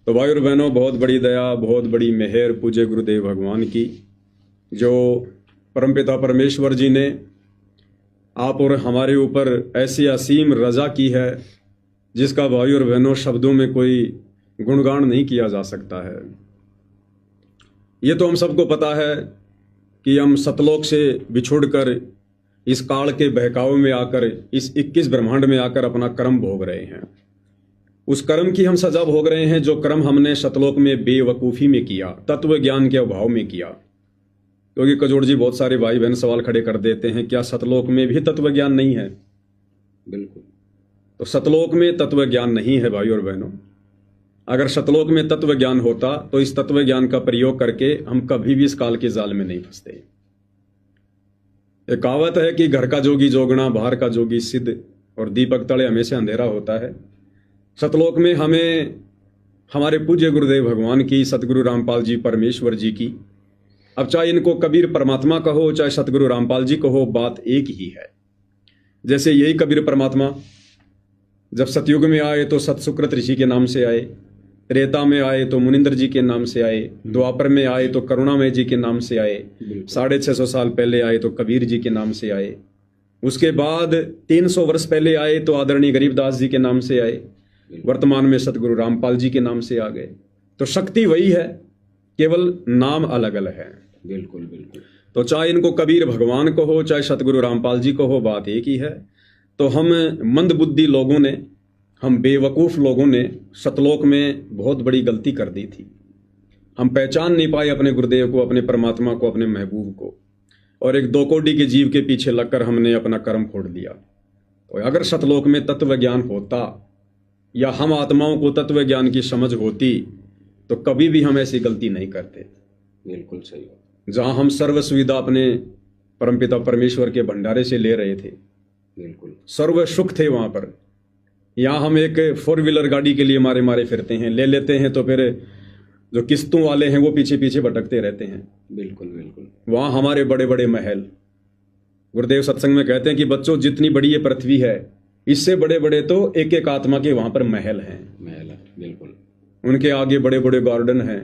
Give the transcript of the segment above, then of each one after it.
तो भाई और बहनों, बहुत बड़ी दया, बहुत बड़ी मेहर पूज्य गुरुदेव भगवान की, जो परमपिता परमेश्वर जी ने आप और हमारे ऊपर ऐसी असीम रजा की है जिसका भाई और बहनों शब्दों में कोई गुणगान नहीं किया जा सकता है। ये तो हम सबको पता है कि हम सतलोक से बिछुड़कर इस काल के बहकावे में आकर इस 21 ब्रह्मांड में आकर अपना कर्म भोग रहे हैं। उस कर्म की हम सजा भोग रहे हैं जो कर्म हमने सतलोक में बेवकूफ़ी में किया, तत्व ज्ञान के अभाव में किया। क्योंकि कजोड़ जी, बहुत सारे भाई बहन सवाल खड़े कर देते हैं, क्या सतलोक में भी तत्व ज्ञान नहीं है? बिल्कुल। तो सतलोक में तत्व ज्ञान नहीं है भाई और बहनों। अगर सतलोक में तत्व ज्ञान होता तो इस तत्व ज्ञान का प्रयोग करके हम कभी भी इस काल के जाल में नहीं फंसते। एक कहावत है कि घर का जोगी जोगना, बाहर का जोगी सिद्ध, और दीपक तले हमेशा अंधेरा होता है। सतलोक में हमें हमारे पूज्य गुरुदेव भगवान की, सतगुरु रामपाल जी परमेश्वर जी की, अब चाहे इनको कबीर परमात्मा कहो चाहे सतगुरु रामपाल जी कहो, बात एक ही है। जैसे यही कबीर परमात्मा जब सतयुग में आए तो सतसुकृत ऋषि के नाम से आए, त्रेता में आए तो मुनिंद्र जी के नाम से आए, द्वापर में आए तो करुणामय जी के नाम से आए, 650 साल पहले आए तो कबीर जी के नाम से आए, उसके बाद 300 वर्ष पहले आए तो आदरणीय गरीबदास जी के नाम से आए, वर्तमान में सतगुरु रामपाल जी के नाम से आ गए। तो शक्ति वही है, केवल नाम अलग अलग है। बिल्कुल बिल्कुल। तो चाहे इनको कबीर भगवान को हो चाहे सतगुरु रामपाल जी को हो, बात एक ही है। तो हम मंदबुद्धि लोगों ने, हम बेवकूफ़ लोगों ने सतलोक में बहुत बड़ी गलती कर दी थी। हम पहचान नहीं पाए अपने गुरुदेव को, अपने परमात्मा को, अपने महबूब को, और एक दो कोडी के जीव के पीछे लगकर हमने अपना कर्म फोड़ दिया। तो अगर सतलोक में तत्व ज्ञान होता या हम आत्माओं को तत्व ज्ञान की समझ होती तो कभी भी हम ऐसी गलती नहीं करते। बिल्कुल सही। जहां हम सर्व सुविधा अपने परमपिता परमेश्वर के भंडारे से ले रहे थे, बिल्कुल सर्व सुख थे वहां पर। यहाँ हम एक 4 व्हीलर गाड़ी के लिए मारे मारे फिरते हैं, ले लेते हैं तो फिर जो किस्तों वाले हैं वो पीछे पीछे भटकते रहते हैं। बिल्कुल बिल्कुल। वहाँ हमारे बड़े बड़े महल, गुरुदेव सत्संग में कहते हैं कि बच्चों, जितनी बड़ी ये पृथ्वी है इससे बड़े बड़े तो एक एक आत्मा के वहां पर महल हैं। महल है, बिल्कुल। उनके आगे बड़े बड़े गार्डन हैं,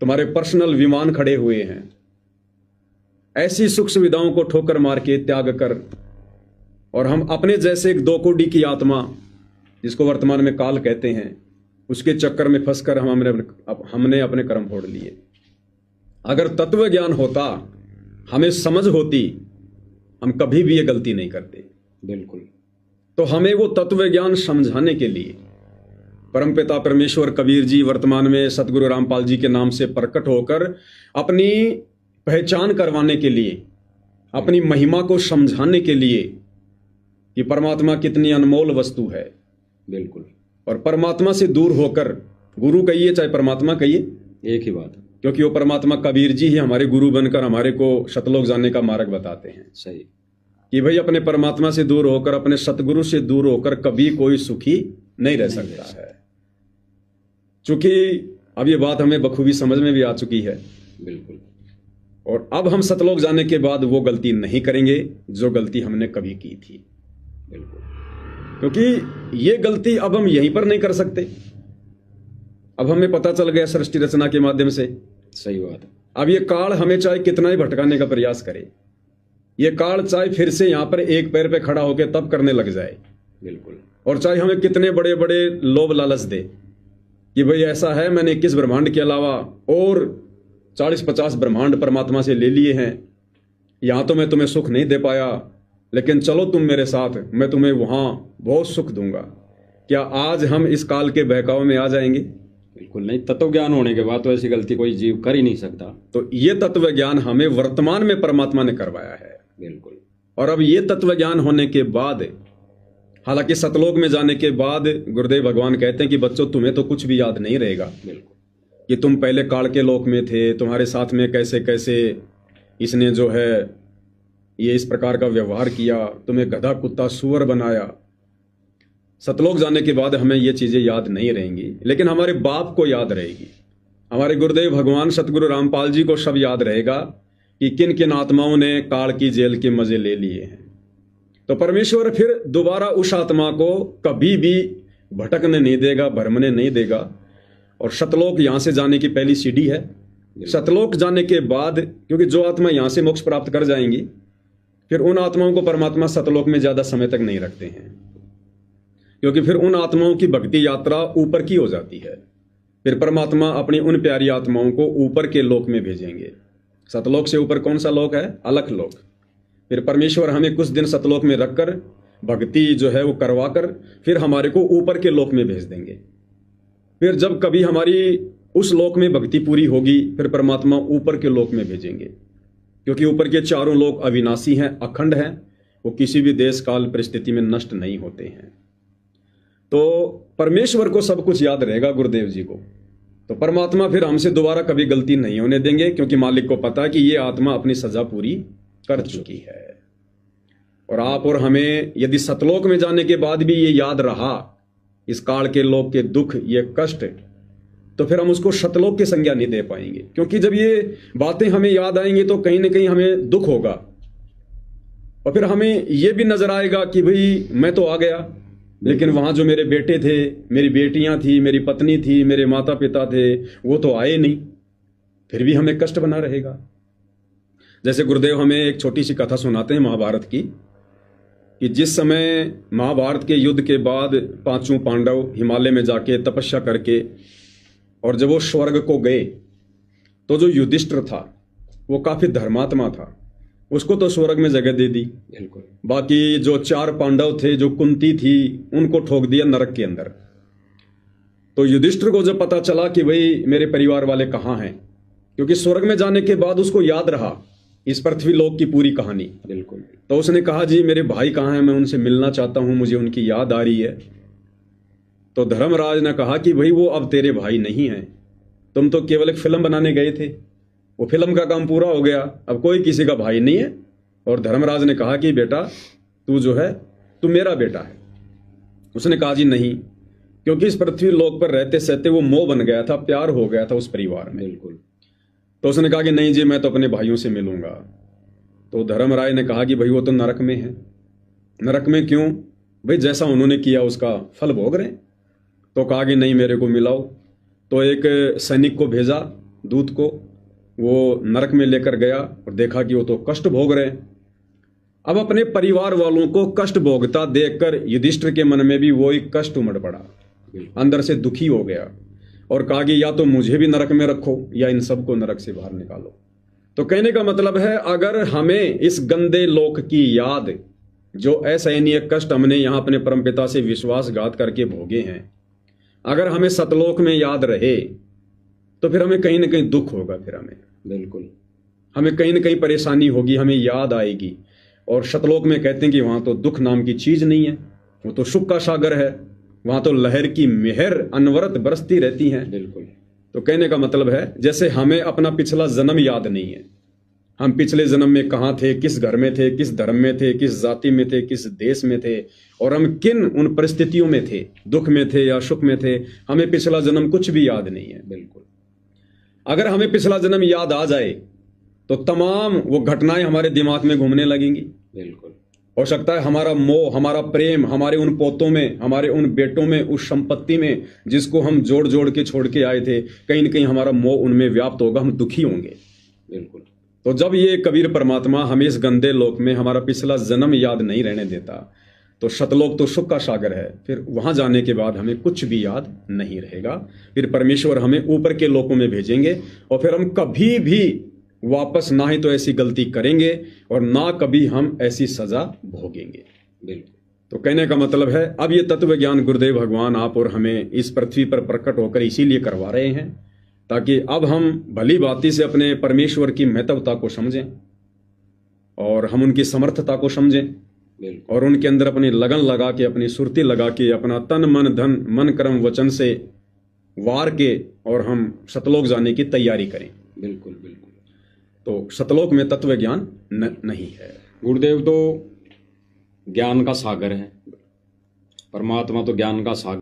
तुम्हारे पर्सनल विमान खड़े हुए हैं। ऐसी सुख सुविधाओं को ठोकर मार के त्याग कर, और हम अपने जैसे एक 2 कोडी की आत्मा, जिसको वर्तमान में काल कहते हैं, उसके चक्कर में फंसकर हमने अपने कर्म फोड़ लिए। अगर तत्व ज्ञान होता, हमें समझ होती, हम कभी भी ये गलती नहीं करते। बिल्कुल। तो हमें वो तत्व ज्ञान समझाने के लिए परमपिता परमेश्वर कबीर जी वर्तमान में सतगुरु रामपाल जी के नाम से प्रकट होकर अपनी पहचान करवाने के लिए, अपनी महिमा को समझाने के लिए कि परमात्मा कितनी अनमोल वस्तु है। बिल्कुल। और परमात्मा से दूर होकर, गुरु कहिए चाहे परमात्मा कहिए, एक ही बात है, क्योंकि वो परमात्मा कबीर जी ही हमारे गुरु बनकर हमारे को सतलोक जाने का मार्ग बताते हैं। सही कि भाई अपने परमात्मा से दूर होकर, अपने सतगुरु से दूर होकर कभी कोई सुखी नहीं रह सकता है। चूंकि अब ये बात हमें बखूबी समझ में भी आ चुकी है। बिल्कुल। और अब हम सतलोक जाने के बाद वो गलती नहीं करेंगे जो गलती हमने कभी की थी। बिल्कुल। क्योंकि ये गलती अब हम यहीं पर नहीं कर सकते। अब हमें पता चल गया सृष्टि रचना के माध्यम से। सही बात है। अब ये काल हमें चाहे कितना ही भटकाने का प्रयास करे, ये काल चाहे फिर से यहां पर एक पैर पे खड़ा होकर तब करने लग जाए। बिल्कुल। और चाहे हमें कितने बड़े बड़े लोभ लालच दे कि भाई ऐसा है, मैंने 21 ब्रह्मांड के अलावा और 40-50 ब्रह्मांड परमात्मा से ले लिए हैं, यहां तो मैं तुम्हें सुख नहीं दे पाया, लेकिन चलो तुम मेरे साथ, मैं तुम्हें वहां बहुत सुख दूंगा। क्या आज हम इस काल के बहकावे में आ जाएंगे? बिल्कुल नहीं। तत्व ज्ञान होने के बाद तो ऐसी गलती कोई जीव कर ही नहीं सकता। तो ये तत्व ज्ञान हमें वर्तमान में परमात्मा ने करवाया है। बिल्कुल। और अब ये तत्व ज्ञान होने के बाद, हालांकि सतलोक में जाने के बाद गुरुदेव भगवान कहते हैं कि बच्चों, तुम्हें तो कुछ भी याद नहीं रहेगा। बिल्कुल। कि तुम पहले काल के लोक में थे, तुम्हारे साथ में कैसे कैसे इसने जो है ये इस प्रकार का व्यवहार किया, तुम्हें गधा कुत्ता सुअर बनाया। सतलोक जाने के बाद हमें ये चीजें याद नहीं रहेंगी, लेकिन हमारे बाप को याद रहेगी। हमारे गुरुदेव भगवान सतगुरु रामपाल जी को सब याद रहेगा कि किन किन आत्माओं ने काल की जेल के मजे ले लिए हैं। तो परमेश्वर फिर दोबारा उस आत्मा को कभी भी भटकने नहीं देगा, भरमने नहीं देगा। और सतलोक यहाँ से जाने की पहली सीढ़ी है। सतलोक जाने के बाद, क्योंकि जो आत्मा यहाँ से मोक्ष प्राप्त कर जाएंगी, फिर उन आत्माओं को परमात्मा सतलोक में ज्यादा समय तक नहीं रखते हैं, क्योंकि फिर उन आत्माओं की भक्ति यात्रा ऊपर की हो जाती है। फिर परमात्मा अपनी उन प्यारी आत्माओं को ऊपर के लोक में भेजेंगे। सतलोक से ऊपर कौन सा लोक है? अलख लोक। फिर परमेश्वर हमें कुछ दिन सतलोक में रखकर भक्ति जो है वो करवाकर फिर हमारे को ऊपर के लोक में भेज देंगे। फिर जब कभी हमारी उस लोक में भक्ति पूरी होगी, फिर परमात्मा ऊपर के लोक में भेजेंगे, क्योंकि ऊपर के चारों लोक अविनाशी हैं, अखंड हैं, वो किसी भी देश काल परिस्थिति में नष्ट नहीं होते हैं। तो परमेश्वर को सब कुछ याद रहेगा, गुरुदेव जी को। तो परमात्मा फिर हमसे दोबारा कभी गलती नहीं होने देंगे, क्योंकि मालिक को पता है कि ये आत्मा अपनी सजा पूरी कर चुकी है। और आप और हमें यदि सतलोक में जाने के बाद भी ये याद रहा, इस काल के लोक के दुख, ये कष्ट, तो फिर हम उसको सतलोक की संज्ञा नहीं दे पाएंगे। क्योंकि जब ये बातें हमें याद आएंगी तो कहीं ना कहीं हमें दुख होगा, और फिर हमें ये भी नजर आएगा कि भाई मैं तो आ गया, लेकिन वहां जो मेरे बेटे थे, मेरी बेटियां थी, मेरी पत्नी थी, मेरे माता पिता थे, वो तो आए नहीं। फिर भी हमें कष्ट बना रहेगा। जैसे गुरुदेव हमें एक छोटी सी कथा सुनाते हैं महाभारत की, कि जिस समय महाभारत के युद्ध के बाद पांचों पांडव हिमालय में जाके तपस्या करके और जब वो स्वर्ग को गए, तो जो युधिष्ठिर था वो काफी धर्मात्मा था, उसको तो स्वर्ग में जगह दे दी। बिल्कुल। बाकी जो चार पांडव थे, जो कुंती थी, उनको ठोक दिया नरक के अंदर। तो युधिष्ठिर को जब पता चला कि भाई मेरे परिवार वाले कहाँ हैं, क्योंकि स्वर्ग में जाने के बाद उसको याद रहा इस पृथ्वी लोक की पूरी कहानी। बिल्कुल। तो उसने कहा जी मेरे भाई कहाँ हैं, मैं उनसे मिलना चाहता हूं, मुझे उनकी याद आ रही है। तो धर्मराज ने कहा कि भाई वो अब तेरे भाई नहीं हैं, तुम तो केवल एक फिल्म बनाने गए थे, वो फिल्म का काम पूरा हो गया, अब कोई किसी का भाई नहीं है। और धर्मराज ने कहा कि बेटा तू जो है तू मेरा बेटा है। उसने कहा जी नहीं, क्योंकि इस पृथ्वी लोक पर रहते सहते वो मोह बन गया था, प्यार हो गया था उस परिवार में। बिल्कुल। तो उसने कहा कि नहीं जी मैं तो अपने भाइयों से मिलूंगा। तो धर्मराज ने कहा कि भाई वो तो नरक में है। नरक में क्यों? भाई जैसा उन्होंने किया उसका फल भोग रहे। तो कहा कि नहीं मेरे को मिलाओ। तो एक सैनिक को भेजा, दूत को, वो नरक में लेकर गया और देखा कि वो तो कष्ट भोग रहे हैं। अब अपने परिवार वालों को कष्ट भोगता देखकर युधिष्ठिर के मन में भी वो एक कष्ट उमड़ पड़ा, अंदर से दुखी हो गया और कहा कि या तो मुझे भी नरक में रखो या इन सबको नरक से बाहर निकालो। तो कहने का मतलब है, अगर हमें इस गंदे लोक की याद, जो असहनीय कष्ट हमने यहाँ अपने परमपिता से विश्वासघात करके भोगे हैं, अगर हमें सतलोक में याद रहे तो फिर हमें कहीं ना कहीं दुख होगा। फिर बिल्कुल हमें कहीं ना कहीं परेशानी होगी, हमें याद आएगी। और सतलोक में कहते हैं कि वहां तो दुख नाम की चीज नहीं है, वो तो सुख का सागर है, वहां तो लहर की मेहर अनवरत बरसती रहती है। बिल्कुल। तो कहने का मतलब है, जैसे हमें अपना पिछला जन्म याद नहीं है, हम पिछले जन्म में कहाँ थे, किस घर में थे, किस धर्म में थे, किस जाति में थे, किस देश में थे, और हम किन उन परिस्थितियों में थे, दुख में थे या सुख में थे, हमें पिछला जन्म कुछ भी याद नहीं है। बिल्कुल। अगर हमें पिछला जन्म याद आ जाए तो तमाम वो घटनाएं हमारे दिमाग में घूमने लगेंगी। बिल्कुल। हो सकता है हमारा मोह, हमारा प्रेम, हमारे उन पोतों में, हमारे उन बेटों में, उस संपत्ति में जिसको हम जोड़ जोड़ के छोड़ के आए थे, कहीं ना कहीं हमारा मोह उनमें व्याप्त होगा, हम दुखी होंगे। बिल्कुल। तो जब ये कबीर परमात्मा हमें इस गंदे लोक में हमारा पिछला जन्म याद नहीं रहने देता, तो सतलोक तो सुख का सागर है, फिर वहां जाने के बाद हमें कुछ भी याद नहीं रहेगा। फिर परमेश्वर हमें ऊपर के लोकों में भेजेंगे और फिर हम कभी भी वापस ना ही तो ऐसी गलती करेंगे और ना कभी हम ऐसी सजा भोगेंगे। बिल्कुल। तो कहने का मतलब है, अब ये तत्व ज्ञान गुरुदेव भगवान आप और हमें इस पृथ्वी पर प्रकट होकर इसीलिए करवा रहे हैं, ताकि अब हम भली भांति से अपने परमेश्वर की महत्वता को समझें और हम उनकी समर्थता को समझें और उनके अंदर अपनी लगन लगा के, अपनी सुरती लगा के, अपना तन मन धन मन कर्म वचन से वार के और हम सतलोक जाने की तैयारी करें। बिल्कुल। बिल्कुल। तो सतलोक में तत्व ज्ञान नहीं है। गुरुदेव तो ज्ञान का सागर है, परमात्मा तो ज्ञान का सागर